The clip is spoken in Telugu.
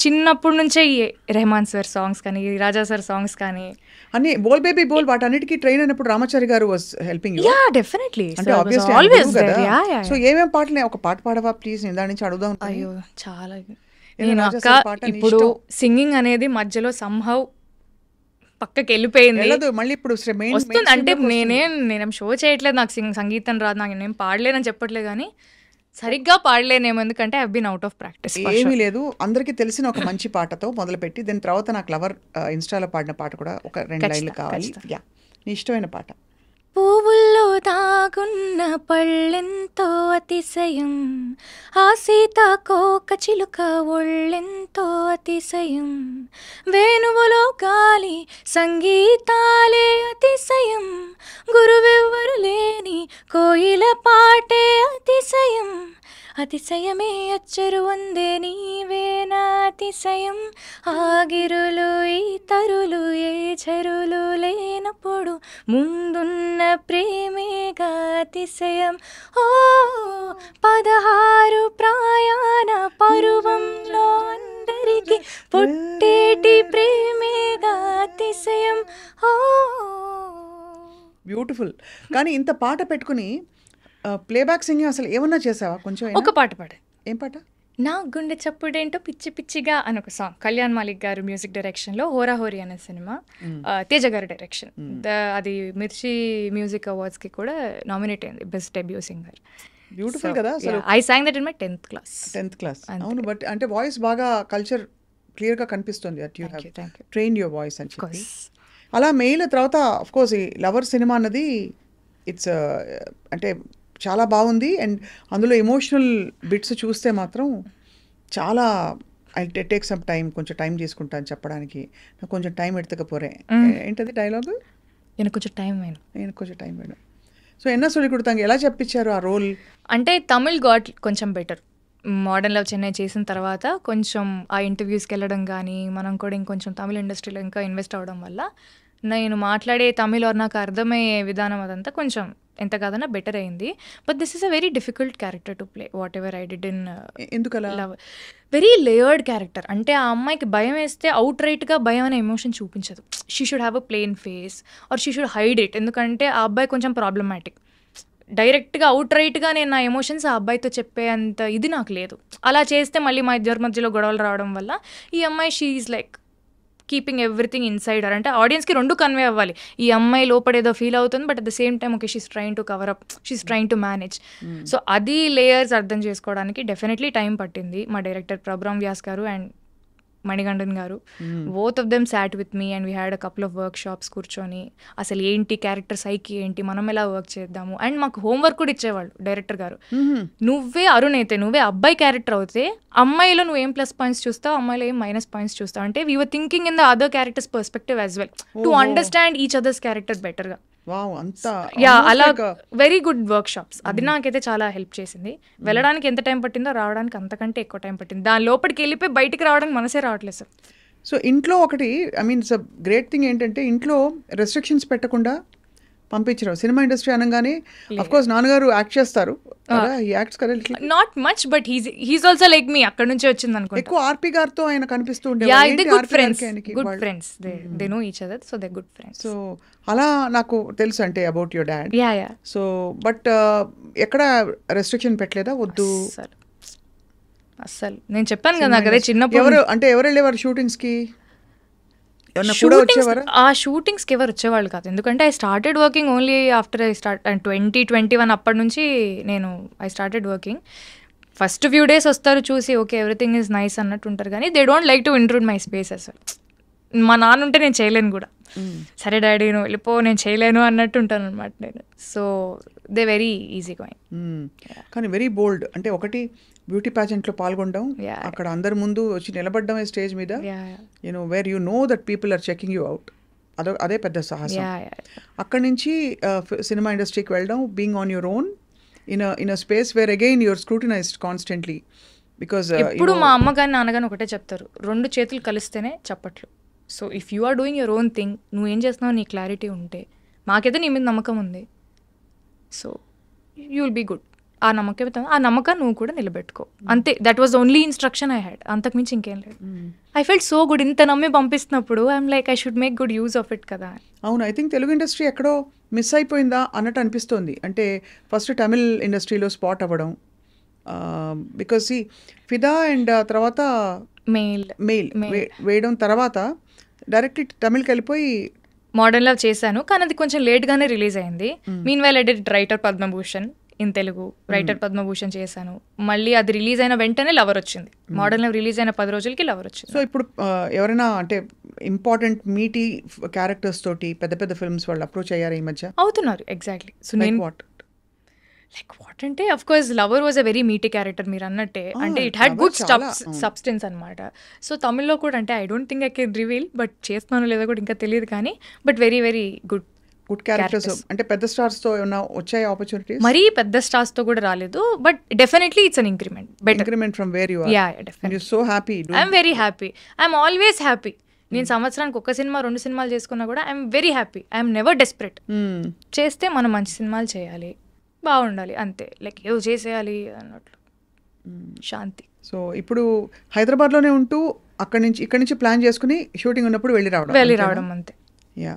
చిన్నప్పటి నుంచే ఈ రెహమాన్ సార్ సాంగ్స్ కానీ రాజా సార్ సాంగ్స్ కానీ అన్ని బోల్ బేబీ బోల్ వాటన్నిటికీ ట్రైన్ అయినప్పుడు రామాచారి గారు was helping you. Yeah definitely అంటే ఆబ్వియస్లీ ఆల్వేస్ కదా. యా యా సో ఏమేం పాటలు ఒక పాట పాడవా ప్లీజ్, నేను దాని నుంచి అడుగుదాం. అయ్యో చాలా నేను అక్క ఇప్పుడు సింగింగ్ అనేది మధ్యలో సంహౌ పక్కకి వెళ్ళిపోయింది. మళ్ళీ ఇప్పుడు వస్తుంది అంటే నేనేం షో చేయట్లేదు, నాకు సంగీతం రాదు, నాకు నేను పాడలేనని చెప్పట్లేదు, కానీ సరిగ్గా పాడలేనేమో, ఎందుకంటే I been out of practice. ఏమీ లేదు, అందరికీ తెలిసిన ఒక మంచి పాటతో మొదలుపెట్టి దాని తర్వాత నాకు లవర్ ఇన్స్టాలో పాడిన పాట కూడా ఒక 2 లైన్లు కావాలి. యా, నీ ఇష్టమైన పాట. పువ్వుల్లో దాగున్న పళ్ళెంతో అతిశయం, ఆ సీతాకోక చిలుక ఒళ్ళెంతో అతిశయం, వేణువులో గాలి సంగీతాలే అతిశయం, గురువెవ్వరు లేని కోయిల పాటే అతిశయం, అతిశయమే అచ్చరు వందే నీవేనా అతిశయం, ఆగిరులు ఈ తరులు ఏ చెరులు లేనప్పుడు ముందున్న ప్రేమేగా అతిశయం, ఓ 16 ప్రయాణ పరువంలో అందరికి పుట్టేటి ప్రేమేగా అతిశయం. ఓ బ్యూటిఫుల్. కానీ ఇంత పాట పెట్టుకుని ప్లేబ్యాక్ సింగింగ్ అసలు ఏమన్నా చేసావా? కొంచెం ఒక పాట పాడే. ఏం పాట? నా గుండె చప్పుడేంటో పిచ్చి పిచ్చిగా అని ఒక సాంగ్, కళ్యాణ్ మాలిక్ గారు మ్యూజిక్ డైరెక్షన్లో, హోరాహోరీ అనే సినిమా, తేజ గారి డైరెక్షన్. అది మిర్చి మ్యూజిక్ అవార్డ్స్కి కూడా నామినేట్ అయింది బెస్ట్ డెబ్యూ సింగర్. బ్యూటిఫుల్ కదా. I song that in my 10th class. అవును, బట్ అంటే వాయిస్ బాగా కల్చర్ క్లియర్గా కనిపిస్తుంది. That you have train your voice అని చెప్పి. అలా మెయిల్ తర్వాత ఆఫ్ కోర్స్ ఈ లవర్ సినిమా అన్నది ఇట్స్ అంటే చాలా బాగుంది. అండ్ అందులో ఎమోషనల్ బిట్స్ చూస్తే మాత్రం చాలా ఐ టేక్ సమ్ టైం, కొంచెం టైం తీసుకుంటాను చెప్పడానికి, నాకు కొంచెం టైం ఎడతకపోరే. ఏంటది డైలాగ్? నేను కొంచెం టైం వేணும். సో ఎన్న సొలి కొడతాంగ ఎలా చెప్పించారు ఆ రోల్? అంటే తమిళ్ గాట్ కొంచెం బెటర్. మోడర్న్ లవ్ చెన్నై చేసిన తర్వాత కొంచెం ఆ ఇంటర్వ్యూస్కి వెళ్ళడం కానీ, మనం కూడా ఇంకొంచెం తమిళ ఇండస్ట్రీలో ఇంకా ఇన్వెస్ట్ అవ్వడం వల్ల నేను మాట్లాడే తమిళ్ నాకు అర్థమయ్యే విధానం అదంతా కొంచెం ఎంత కాదన్నా బెటర్ అయింది. But this is a very difficult character to play, what ever I did in love. Very layered character. అంటే ఆ అమ్మాయికి భయం వేస్తే అవుట్ రైట్గా భయం అనే ఎమోషన్ చూపించదు. She should have a plain face or she should hide it. ఎందుకంటే ఆ అబ్బాయి కొంచెం ప్రాబ్లమాటిక్. డైరెక్ట్గా అవుట్ రైట్గా నేను నా ఎమోషన్స్ ఆ అబ్బాయితో చెప్పే అంత ఇది నాకు లేదు. అలా చేస్తే మళ్ళీ మా ఇద్దరి మధ్యలో గొడవలు రావడం వల్ల ఈ అమ్మాయి she is like keeping everything inside her. అంటే ఆడియన్స్కి 2 కన్వే అవ్వాలి. ఈ అమ్మాయి లోపడేదో ఫీల్ అవుతుంది, but at the same time okay she's trying to cover up, she's trying to manage. So అది లేయర్స్ అర్థం చేసుకోవడానికి డెఫినెట్లీ టైం పట్టింది. మా డైరెక్టర్ ప్రభరామ్ వ్యాస్ గారు అండ్ మణిగండన్ గారు, both of them sat with me and we had a couple of work shops కూర్చొని అసలు ఏంటి క్యారెక్టర్ సైకి ఏంటి, మనం ఎలా వర్క్ చేద్దాము. అండ్ మాకు హోంవర్క్ కూడా ఇచ్చేవాళ్ళు డైరెక్టర్ గారు. నువ్వే అరుణ్ అయితే, నువ్వే అబ్బాయి క్యారెక్టర్ అవుతే అమ్మాయిలో నువ్వు ఏం ప్లస్ పాయింట్స్ చూస్తావు, అమ్మాయిలో ఏం మైనస్ పాయింట్స్ చూస్తావు. అంటే we were thinking in the other characters perspective as well to understand each others character బెటర్గా. అలా వెరీ గుడ్ వర్క్ షాప్స్. అది నాకైతే చాలా హెల్ప్ చేసింది. వెళ్ళడానికి ఎంత టైం పట్టిందో రావడానికి అంతకంటే ఎక్కువ టైం పట్టింది. దాని లోపలికి వెళ్ళిపోయి బయటికి రావడానికి మనసే రావట్లేదు సార్. సో ఇంట్లో ఒకటి I mean it's great thing ఏంటంటే ఇంట్లో రెస్ట్రిక్షన్స్ పెట్టకుండా పంపించరు. సినిమా ఇండస్ట్రీ అనగానే అఫ్ కోర్స్ నాన్నగారు యాక్ట్ చేస్తారు, not much, but he's also like me. అక్కడ నుంచి వచ్చింది అనుకో. ఎక్కువ ఆర్పి గారితో ఆయన కనిపిస్తూ ఉండేది. Good friends, they know each other, so they good friends. So అలా నాకు తెలుసు అంటే about your dad. So but ఎక్కడ రెస్ట్రిక్షన్ పెట్టలేదా? వద్దు అస్సలు. నేను చెప్పాను కదా నాకు అదే చిన్నప్పుడు. ఎవరు వెళ్ళేవారు షూటింగ్స్ కి? ఆ షూటింగ్స్కి ఎవరు వచ్చేవాళ్ళు కాదు. ఎందుకంటే I started working only after 2021. అప్పటి నుంచి నేను I started working. First few days వస్తారు చూసి ఓకే ఎవ్రీథింగ్ ఈజ్ నైస్ అన్నట్టు ఉంటారు, కానీ they don't like to intrude my space అసలు. మా నాన్న ఉంటే నేను చేయలేను కూడా. సరే డాడీ నువ్వు వెళ్ళిపో, నేను చేయలేను అన్నట్టు ఉంటాను అనమాట నేను. So they very easy going. కానీ వెరీ బోల్డ్. అంటే ఒకటి బ్యూటీ ప్యాజెంట్లో పాల్గొనడం, అక్కడ అందరి ముందు వచ్చి నిలబడ్డమే స్టేజ్ మీద, you know where you know that people are checking you out, అదే పెద్ద సాహసం. అక్కడి నుంచి సినిమా ఇండస్ట్రీకి వెళ్ళడం, being on your own in a space where again your scrutinized constantly. Because ఇప్పుడు మా అమ్మగాని నాన్నగాని ఒకటే చెప్తారు, 2 చేతులు కలిస్తేనే చప్పట్లు. So if you are doing your own thing, నువ్వేం చేస్తున్నావు నీ క్లారిటీ ఉంటే, మాకైతే నీ మీద నమ్మకం ఉంది, so you will be good. ఆ నమ్మకం నువ్వు కూడా నిలబెట్టుకో అంతే. That was only instruction I had, అంతకుమించి ఇంకేం లేదు. ఐ ఫెల్ట్ సో గుడ్, ఇంత నమ్మి పంపిస్తున్నప్పుడు I'm like I should make good use of it కదా. అవును, ఐ థింక్ తెలుగు ఇండస్ట్రీ ఎక్కడో మిస్ అయిపోయిందా అన్నట్టు అనిపిస్తుంది. అంటే ఫస్ట్ తమిళ్ ఇండస్ట్రీలో స్పాట్ అవ్వడం, బికాస్ ఈ ఫిదా అండ్ తర్వాత మెయిల్ వేయడం తర్వాత డైరెక్ట్ తమిళ్కి వెళ్ళిపోయి మోడర్న్ లవ్ చేశాను, కానీ అది కొంచెం లేట్గానే రిలీజ్ అయింది. Mean while I did writer Padma Bhushan in Telugu, writer Padma Bhushan చేశాను. మళ్ళీ అది రిలీజ్ అయిన వెంటనే లవర్ వచ్చింది. మోడర్న్ లవ్ రిలీజ్ అయిన 10 రోజులకి లవర్ వచ్చింది. సో ఇప్పుడు ఎవరైనా అంటే ఇంపార్టెంట్ మీటీ క్యారెక్టర్స్ తోటి పెద్ద పెద్ద ఫిల్మ్స్ వాళ్ళు అప్రోచ్ అయ్యారు ఈ మధ్య? అవుతున్నారు, ఎగ్జాక్ట్లీ. సో నేను వాట్ అంటే of course lover was a very Meitei character మీరు అన్నట్టే. అంటే ఇట్ హ్యాడ్ గుడ్ సబ్స్టెన్స్ అనమాట. సో తమిళ్లో కూడా అంటే I don't think I can reveal, but చేస్తున్నాను లేదా కూడా ఇంకా తెలియదు కానీ, but very very good characters. అంటే పెద్ద స్టార్స్ తో ఏమైనా వచ్చాయి ఆపర్చునిటీస్? మరీ పెద్ద స్టార్స్ తో కూడా రాలేదు, but definitely it's an increment, better increment from where you are. Ya definitely. So happy. I'm very happy, I'm always happy. నేను సంవత్సరానికి 1 సినిమా 2 సినిమాలు చేసుకున్నా కూడా I'm very happy, I'm never desperate. చేస్తే మనం మంచి సినిమాలు చేయాలి, బాగుండాలి అంతే, లైక్ ఏదో చేసేయాలి అన్నట్లు శాంతి. సో ఇప్పుడు హైదరాబాద్లోనే ఉంటూ ఇక్కడ నుంచి ప్లాన్ చేసుకుని షూటింగ్ ఉన్నప్పుడు వెళ్ళి రావడం అంతే. యా.